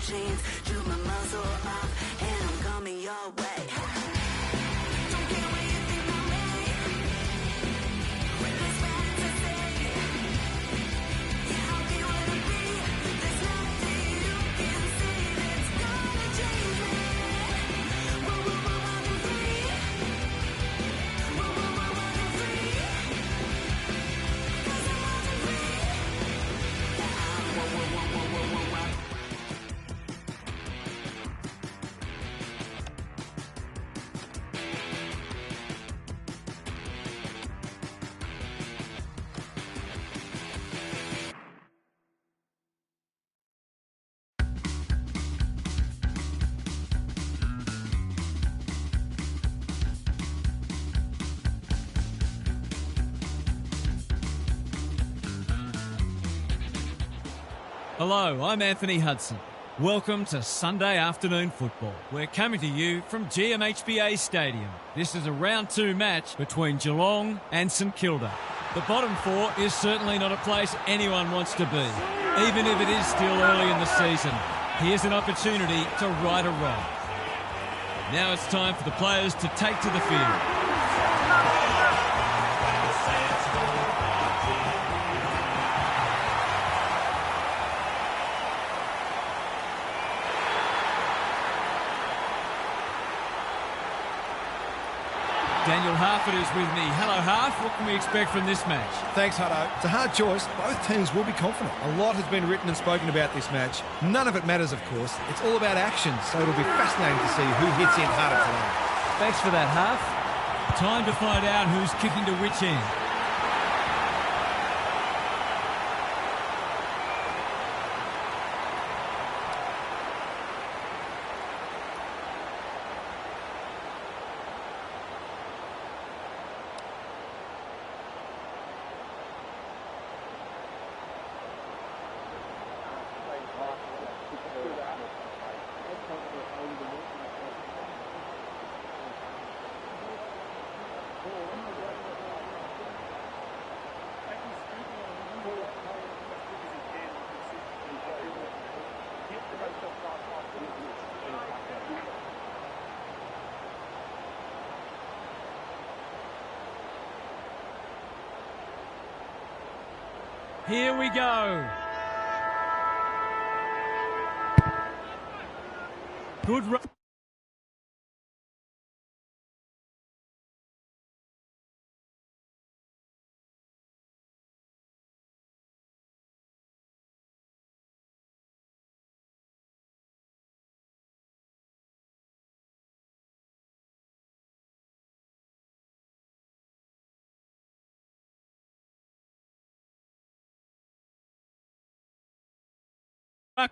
jeans, juke my muscle up, and I'm coming your way. Don't care what you think about me. With this fantasy, yeah, I'll be what I be. There's nothing you can see that's gonna change me. Whoa, whoa, whoa, I'm free. Whoa, whoa, whoa, I'm free. 'Cause I'm out and free. Yeah, whoa, whoa, whoa, whoa, whoa, whoa, whoa. Hello, I'm Anthony Hudson. Welcome to Sunday Afternoon Football. We're coming to you from GMHBA Stadium. This is a round 2 match between Geelong and St Kilda. The bottom 4 is certainly not a place anyone wants to be, even if it is still early in the season. Here's an opportunity to right a wrong. Now it's time for the players to take to the field. Daniel Harford is with me. Hello, Harf. What can we expect from this match? Thanks, Hutto. It's a hard choice. Both teams will be confident. A lot has been written and spoken about this match. None of it matters, of course. It's all about action, so it'll be fascinating to see who hits in harder today. Thanks for that, Harf. Time to find out who's kicking to which end. Here we go. Good run.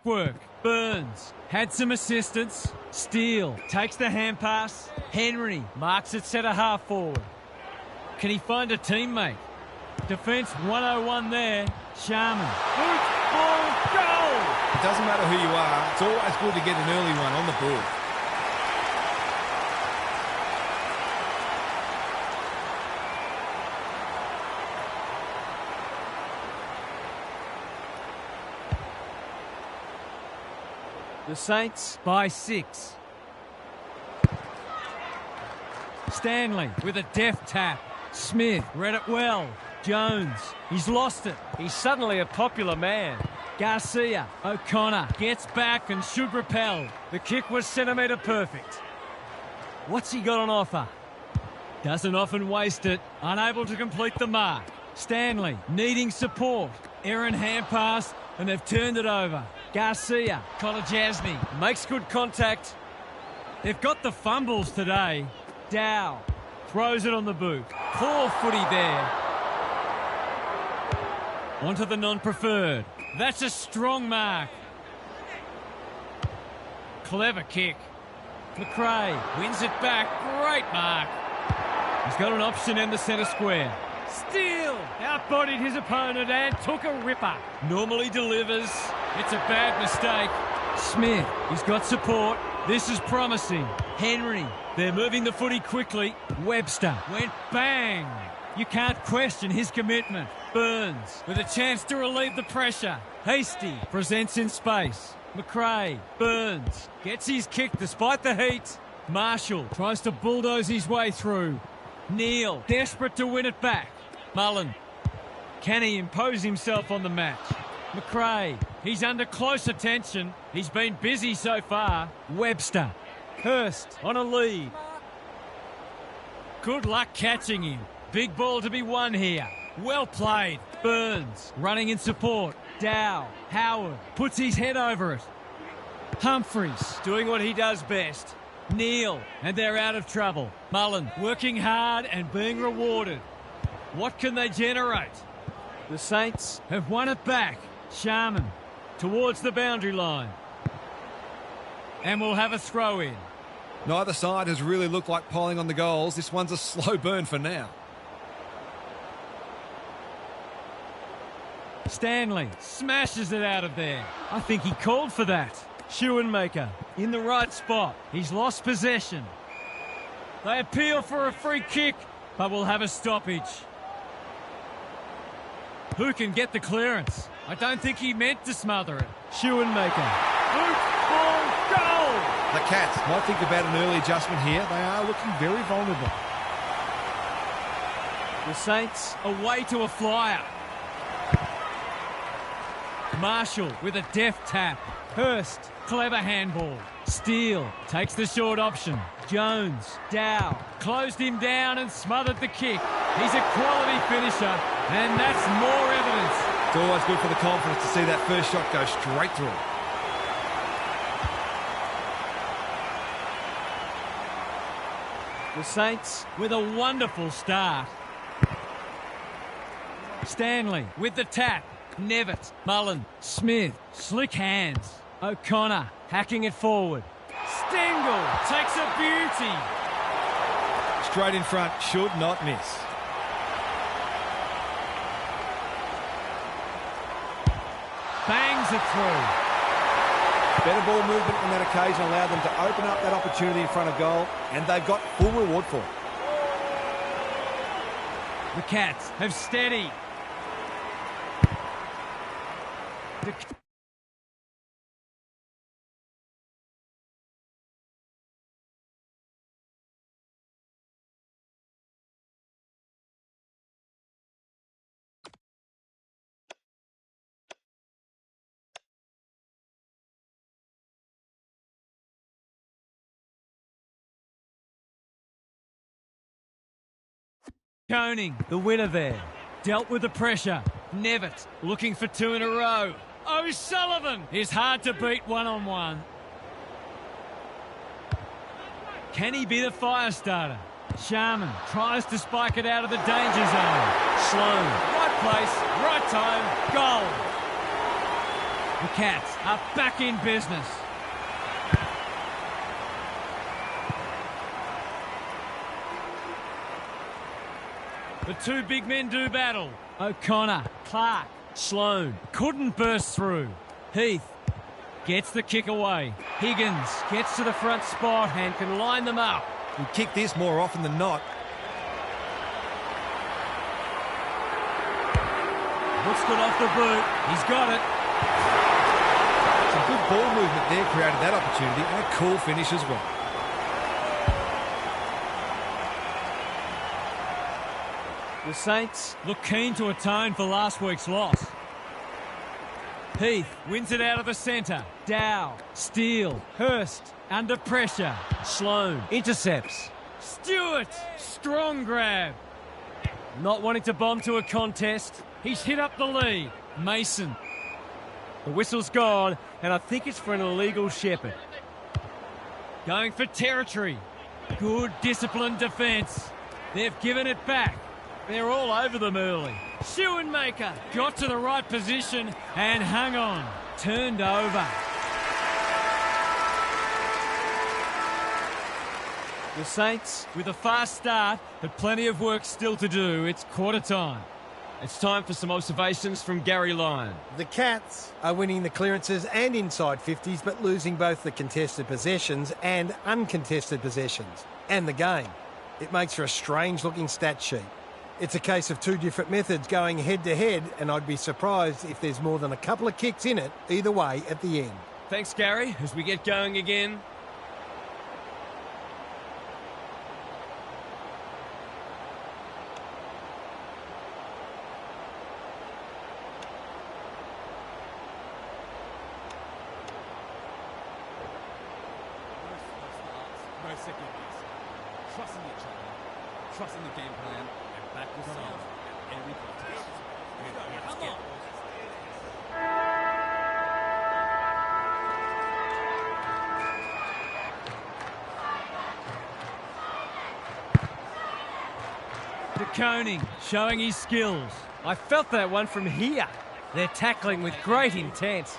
Work. Burns had some assistance. Steele takes the hand pass. Henry marks it centre half forward. Can he find a teammate? Defence 101 there. Sharman. Football goal! It doesn't matter who you are. It's always good to get an early one on the board. The Saints by 6. Stanley with a deft tap. Smith read it well. Jones, he's lost it. He's suddenly a popular man. Garcia, O'Connor gets back and should repel. The kick was centimetre perfect. What's he got on offer? Doesn't often waste it. Unable to complete the mark. Stanley needing support. Errant hand pass and they've turned it over. Garcia, Connor Jasny makes good contact. They've got the fumbles today. Dow throws it on the boot. Poor footy there. Onto the non-preferred. That's a strong mark. Clever kick. McRae wins it back. Great mark. He's got an option in the centre square. Steele outbodied his opponent and took a ripper. Normally delivers. It's a bad mistake. Smith, he's got support. This is promising. Henry, they're moving the footy quickly. Webster went bang. You can't question his commitment. Burns with a chance to relieve the pressure. Hasty presents in space. McRae, Burns, gets his kick despite the heat. Marshall tries to bulldoze his way through. Neal, desperate to win it back. Mullen, can he impose himself on the match? McRae, he's under close attention. He's been busy so far. Webster, Hurst on a lead. Good luck catching him. Big ball to be won here. Well played. Burns running in support. Dow, Howard puts his head over it. Humphreys doing what he does best. Neal, and they're out of trouble. Mullen working hard and being rewarded. What can they generate? The Saints have won it back. Sharman towards the boundary line. And we'll have a throw in. Neither side has really looked like piling on the goals. This one's a slow burn for now. Stanley smashes it out of there. I think he called for that. Schoenmaker in the right spot. He's lost possession. They appeal for a free kick, but we'll have a stoppage. Who can get the clearance? I don't think he meant to smother it. Schoenmaker. Boot, ball, goal! The Cats might think about an early adjustment here. They are looking very vulnerable. The Saints away to a flyer. Marshall with a deft tap. Hurst, clever handball. Steele takes the short option. Jones, Dow, closed him down and smothered the kick. He's a quality finisher, and that's more evidence. It's always good for the confidence to see that first shot go straight through. The Saints with a wonderful start. Stanley with the tap. Nevitt, Mullen, Smith, slick hands. O'Connor hacking it forward. Stengel takes a beauty. Straight in front, should not miss. Bangs it through. Better ball movement on that occasion allowed them to open up that opportunity in front of goal, and they've got full reward for it. The Cats have steadied. Koning, the winner there. Dealt with the pressure. Nevitt looking for two in a row. O'Sullivan is hard to beat one-on-one. Can he be the fire starter? Sharman tries to spike it out of the danger zone. Sloan, right place, right time, goal. The Cats are back in business. The two big men do battle. O'Connor, Clark, Sloan couldn't burst through. Heath gets the kick away. Higgins gets to the front spot and can line them up. He kick this more often than not. Woodstood off the boot. He's got it. Some good ball movement there created that opportunity, and a cool finish as well. The Saints look keen to atone for last week's loss. Heath wins it out of the centre. Dow, Steele, Hurst, under pressure. Sloan intercepts. Stewart, strong grab. Not wanting to bomb to a contest. He's hit up the lead. Mason. The whistle's gone, and I think it's for an illegal shepherd. Going for territory. Good disciplined defence. They've given it back. They're all over them early. Schoenmaker got to the right position and hung on. Turned over. The Saints with a fast start, but plenty of work still to do. It's quarter time. It's time for some observations from Gary Lyon. The Cats are winning the clearances and inside 50s, but losing both the contested possessions and uncontested possessions. And the game. It makes for a strange-looking stat sheet. It's a case of two different methods going head-to-head, and I'd be surprised if there's more than a couple of kicks in it either way at the end. Thanks, Gary, as we get going again. No second guess. Trusting each other, trusting the game plan, and back yourself at every contest. Come on. DeConing showing his skills. I felt that one from here. They're tackling with great intent.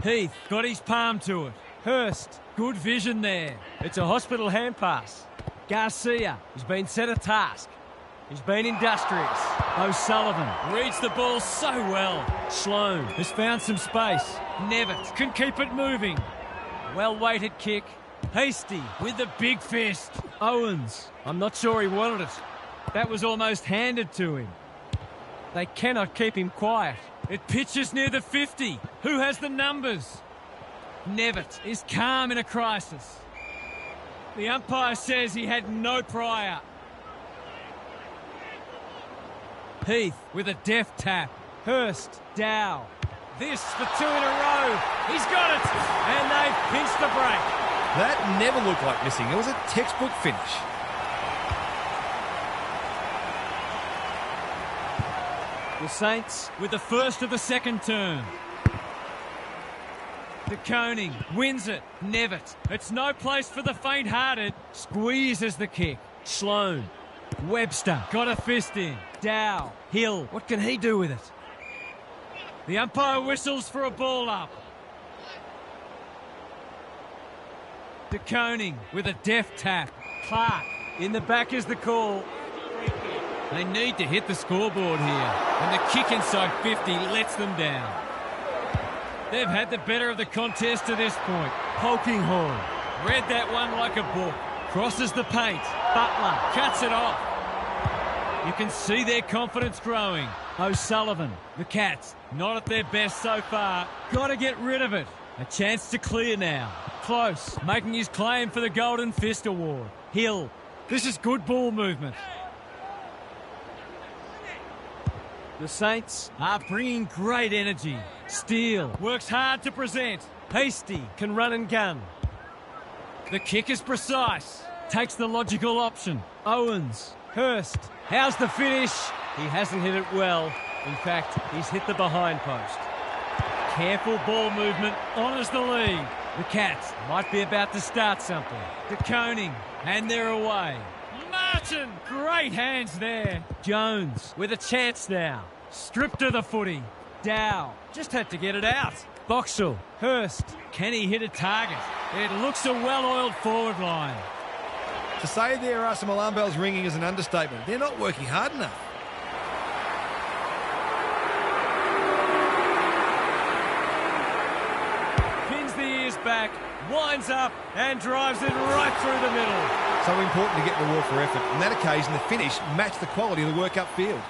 Heath got his palm to it. Hurst, good vision there. It's a hospital hand pass. Garcia has been set a task. He's been industrious. O'Sullivan reads the ball so well. Sloan has found some space. Nevitt can keep it moving. Well-weighted kick. Hasty with the big fist. Owens, I'm not sure he wanted it. That was almost handed to him. They cannot keep him quiet. It pitches near the 50. Who has the numbers? Nevitt is calm in a crisis. The umpire says he had no prior. Heath with a deft tap. Hurst, Dow. This for two in a row. He's got it. And they've pinched the break. That never looked like missing. It was a textbook finish. The Saints with the first of the second term. DeConing wins it. Nevitt. It's no place for the faint-hearted. Squeezes the kick. Sloan. Webster got a fist in. Dow. Hill. What can he do with it? The umpire whistles for a ball up. DeConing with a deft tap. Clark in the back is the call. They need to hit the scoreboard here, and the kick inside 50 lets them down. They've had the better of the contest to this point. Polkinghorn read that one like a book. Crosses the paint. Butler cuts it off. You can see their confidence growing. O'Sullivan, the Cats, not at their best so far. Got to get rid of it. A chance to clear now. Close, making his claim for the Golden Fist Award. Hill, this is good ball movement. The Saints are bringing great energy. Steele works hard to present. Hasty can run and gun. The kick is precise. Takes the logical option. Owens, Hurst, how's the finish? He hasn't hit it well. In fact, he's hit the behind post. Careful ball movement, honours the lead. The Cats might be about to start something. DeConing, and they're away. Martin, great hands there. Jones with a chance now. Stripped to the footy. Dow just had to get it out. Boxall, Hurst, can he hit a target? It looks a well-oiled forward line. To say there are some alarm bells ringing is an understatement. They're not working hard enough. Pins the ears back, winds up and drives it right through the middle. So important to get the reward for effort. On that occasion, the finish matched the quality of the work upfield.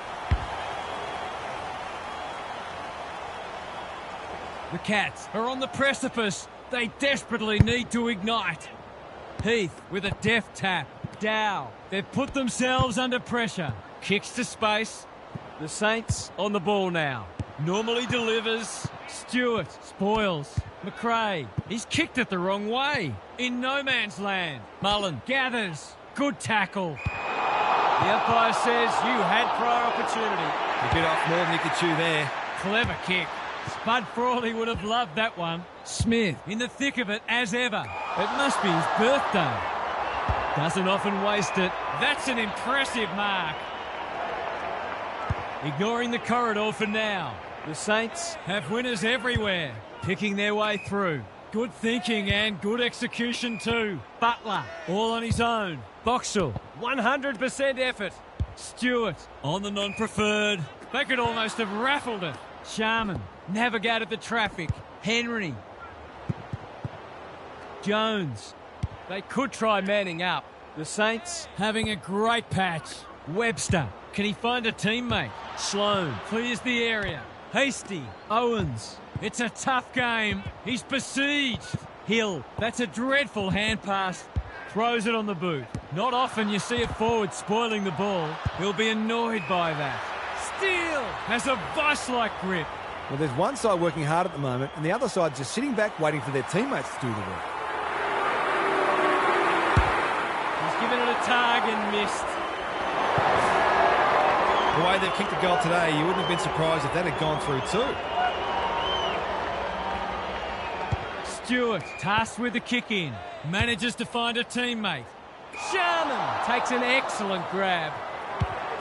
The Cats are on the precipice. They desperately need to ignite. Heath with a deft tap. Dow. They've put themselves under pressure. Kicks to space. The Saints on the ball now. Normally delivers. Stewart spoils. McRae. He's kicked it the wrong way. In no man's land. Mullen gathers. Good tackle. The umpire says you had prior opportunity. You bit off more than you could chew there. Clever kick. Spud Frawley would have loved that one. Smith in the thick of it as ever. It must be his birthday. Doesn't often waste it. That's an impressive mark. Ignoring the corridor for now. The Saints have winners everywhere, picking their way through. Good thinking and good execution too. Butler, all on his own. Boxall, 100% effort. Stewart, on the non-preferred. They could almost have raffled it. Sharman, navigated the traffic. Henry. Jones. They could try manning up. The Saints having a great patch. Webster. Can he find a teammate? Sloan clears the area. Hasty, Owens. It's a tough game. He's besieged. Hill, that's a dreadful hand pass. Throws it on the boot. Not often you see a forward spoiling the ball. He'll be annoyed by that. Steele has a vice-like grip. Well, there's one side working hard at the moment, and the other side just sitting back waiting for their teammates to do the work. He's given it a tug and missed. The way they've kicked the goal today, you wouldn't have been surprised if that had gone through too. Stewart, tasked with the kick-in, manages to find a teammate. Sharman takes an excellent grab.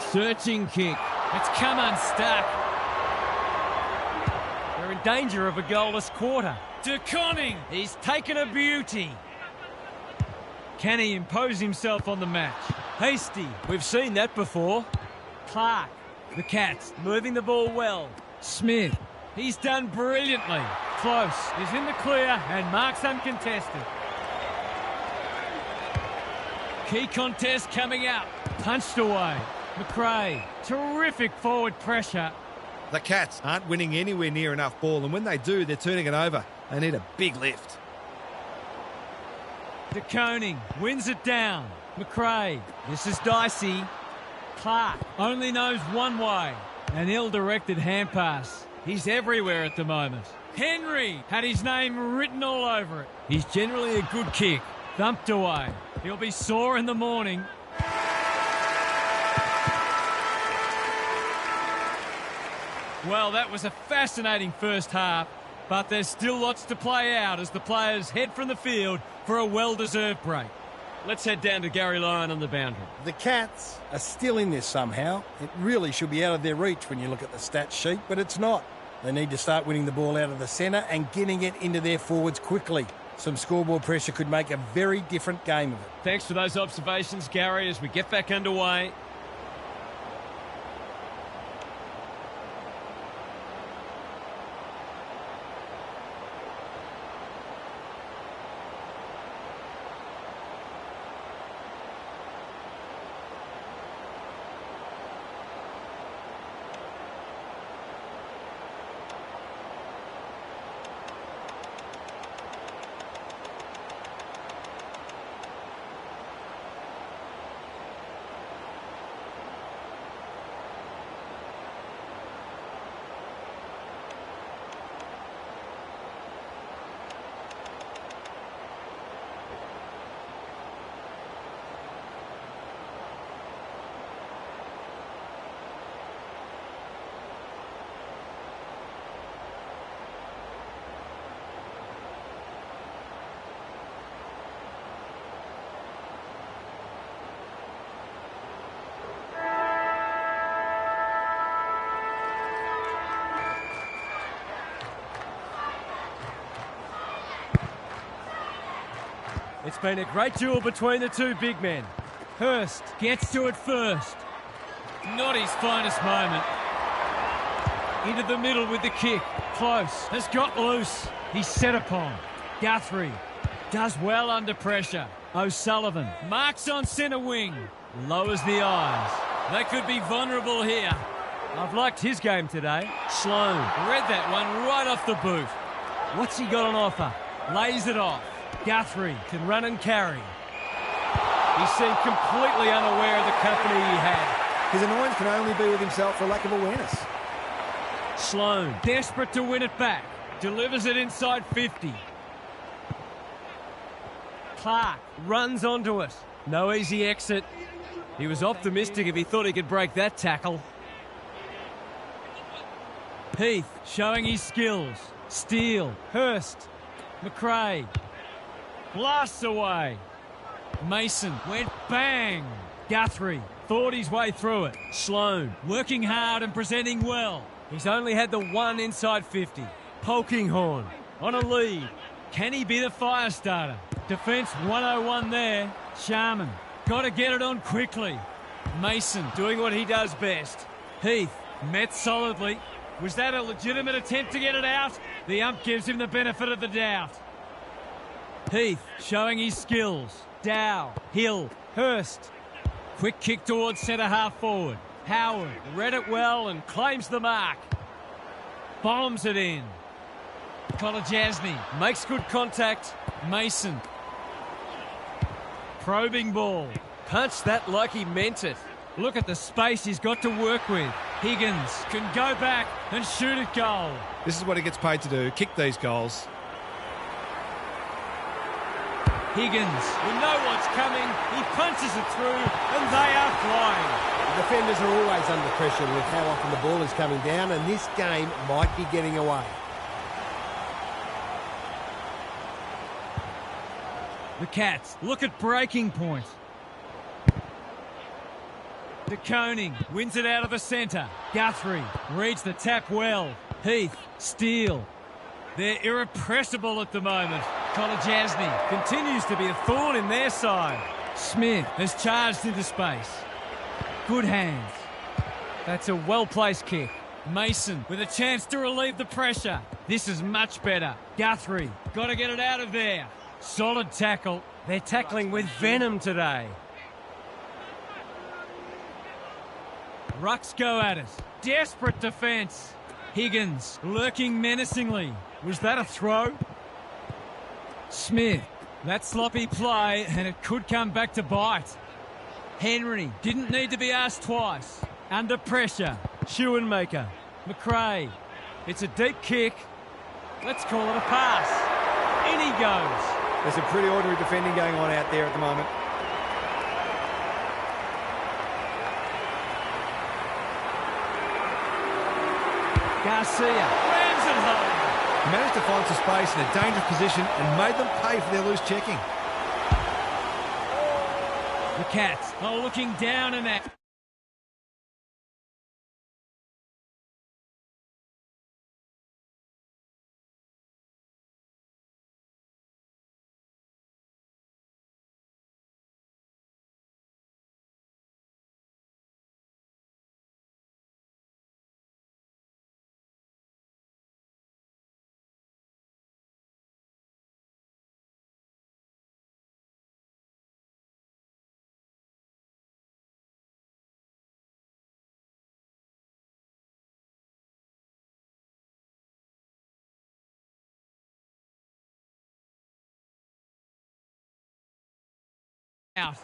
Searching kick. It's come unstuck. They're in danger of a goalless quarter. De Koning, he's taken a beauty. Can he impose himself on the match? Hasty, we've seen that before. Clark, the Cats, moving the ball well. Smith, he's done brilliantly. Close, is in the clear and marks uncontested. Key contest coming up. Punched away. McRae, terrific forward pressure. The Cats aren't winning anywhere near enough ball, and when they do, they're turning it over. They need a big lift. De Koning wins it down. McRae, this is dicey. Clark only knows one way. An ill-directed hand pass. He's everywhere at the moment. Henry had his name written all over it. He's generally a good kick. Thumped away. He'll be sore in the morning. Well, that was a fascinating first half, but there's still lots to play out as the players head from the field for a well-deserved break. Let's head down to Gary Lyon on the boundary. The Cats are still in this somehow. It really should be out of their reach when you look at the stats sheet, but it's not. They need to start winning the ball out of the centre and getting it into their forwards quickly. Some scoreboard pressure could make a very different game of it. Thanks for those observations, Gary, as we get back underway. It's been a great duel between the two big men. Hurst gets to it first. Not his finest moment. Into the middle with the kick. Close. Has got loose. He's set upon. Guthrie does well under pressure. O'Sullivan marks on centre wing. Lowers the eyes. They could be vulnerable here. I've liked his game today. Sloan read that one right off the boot. What's he got on offer? Lays it off. Guthrie can run and carry. He seemed completely unaware of the company he had. His annoyance can only be with himself for lack of awareness. Sloan, desperate to win it back. Delivers it inside 50. Clark runs onto it. No easy exit. He was optimistic if he thought he could break that tackle. Heath showing his skills. Steele, Hurst, McRae. Blasts away. Mason went bang. Guthrie thought his way through it. Sloan working hard and presenting well. He's only had the one inside 50. Polkinghorn on a lead. Can he be the fire starter? Defence 101 there. Sharman got to get it on quickly. Mason doing what he does best. Heath met solidly. Was that a legitimate attempt to get it out? The ump gives him the benefit of the doubt. Heath showing his skills. Dow, Hill, Hurst. Quick kick towards centre half forward. Howard read it well and claims the mark. Bombs it in. Kolajasny makes good contact. Mason. Probing ball. Punched that like he meant it. Look at the space he's got to work with. Higgins can go back and shoot at goal. This is what he gets paid to do, kick these goals. Higgins will know what's coming. He punches it through and they are flying. The defenders are always under pressure with how often the ball is coming down, and this game might be getting away. The Cats look at breaking point. De Koning wins it out of the centre. Guthrie reads the tap well. Heath, Steele. They're irrepressible at the moment. Kolajasny continues to be a thorn in their side. Smith has charged into space. Good hands. That's a well-placed kick. Mason with a chance to relieve the pressure. This is much better. Guthrie, got to get it out of there. Solid tackle. They're tackling with venom today. Rucks go at it. Desperate defence. Higgins lurking menacingly. Was that a throw? Smith. That sloppy play, and it could come back to bite. Henry didn't need to be asked twice. Under pressure. Schoenmaker. McRae. It's a deep kick. Let's call it a pass. In he goes. There's some pretty ordinary defending going on out there at the moment. Garcia rams it home. He managed to find some space in a dangerous position and made them pay for their loose checking. The Cats are looking down and out. Out.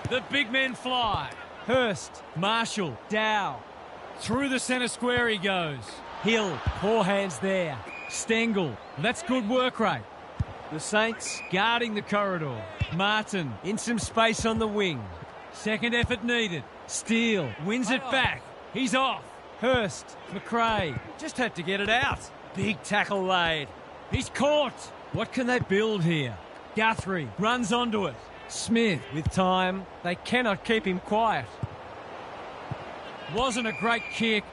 The big men fly. Hurst, Marshall, Dow. Through the centre square he goes. Hill, poor hands there. Stengel, that's good work rate. The Saints guarding the corridor. Martin in some space on the wing. Second effort needed. Steele wins it back. He's off. Hurst, McRae just had to get it out. Big tackle laid. He's caught. What can they build here? Guthrie runs onto it. Smith with time. They cannot keep him quiet. Wasn't a great kick,